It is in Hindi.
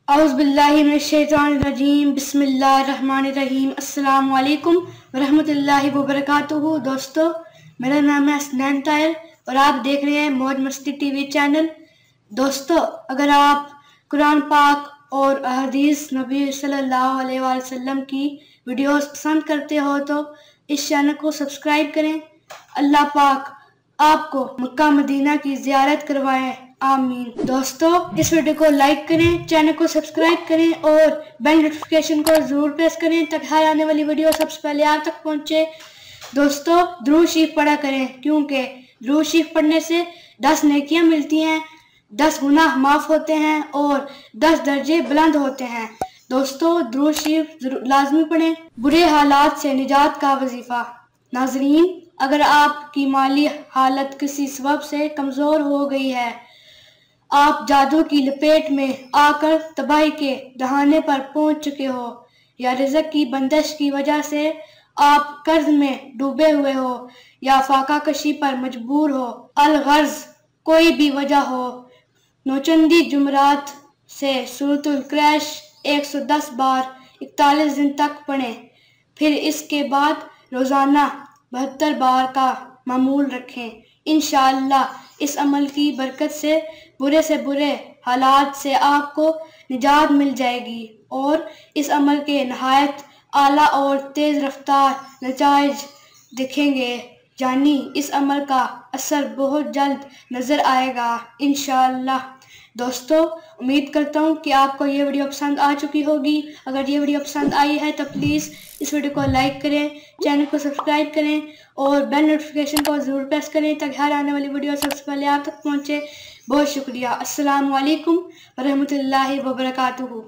औज़ुबिल्लाहिमिनश्शैतानिर्रजीम बिस्मिल्लाहिर्रहमानिर्रहीम अस्सलामु अलैकुम वरहमतुल्लाहि वबरकातुहू। दोस्तों, मेरा नाम है हसनैन ताहिर और आप देख रहे हैं मौज मस्ती टीवी चैनल। दोस्तों, अगर आप कुरान पाक और अहदीस नबी सल्लल्लाहु अलैहि वसल्लम की वीडियोस पसंद करते हो तो इस चैनल को सब्सक्राइब करें। अल्लाह पाक आपको मक्का मदीना की ज़ियारत करवाएं, आमीन। दोस्तों, इस वीडियो को लाइक करें, चैनल को सब्सक्राइब करें और बेल नोटिफिकेशन को जरूर प्रेस करें ताकि हर आने वाली वीडियो सबसे पहले आप तक पहुंचे। दोस्तों, दुरूद शरीफ पढ़ा करें क्योंकि दुरूद शरीफ पढ़ने से 10 नेकियां मिलती हैं, 10 गुनाह माफ होते हैं और 10 दर्जे बुलंद होते हैं। दोस्तों, दुरूद शरीफ लाजमी पढ़ें। बुरे हालात से निजात का वजीफा। नाजरीन, अगर आपकी माली हालत किसी सबब से कमजोर हो गई है, आप जादू की लपेट में आकर तबाही के दहाने पर पहुंच चुके हो, या रिज़्क की बंदिश की वजह से आप कर्ज में डूबे हुए हो या फाका कशी पर मजबूर हो, अलगर्ज कोई भी वजह हो, नौचंदी जुमरात से सूरतुल क्रैश 110 बार 41 दिन तक पढ़ें। फिर इसके बाद रोजाना 72 बार का मामूल रखें। इंशाअल्लाह इस अमल की बरकत से बुरे हालात से आपको निजात मिल जाएगी और इस अमल के नहायत आला और तेज रफ्तार नताइज दिखेंगे, यानी इस अमल का असर बहुत जल्द नजर आएगा इंशाअल्लाह। दोस्तों, उम्मीद करता हूँ कि आपको ये वीडियो पसंद आ चुकी होगी। अगर ये वीडियो पसंद आई है तो प्लीज़ इस वीडियो को लाइक करें, चैनल को सब्सक्राइब करें और बेल नोटिफिकेशन को ज़रूर प्रेस करें ताकि हर आने वाली वीडियो सबसे पहले आप तक पहुँचे। बहुत शुक्रिया। अस्सलामु अलैकुम वरहमतुल्लाहि वबरकातुहू।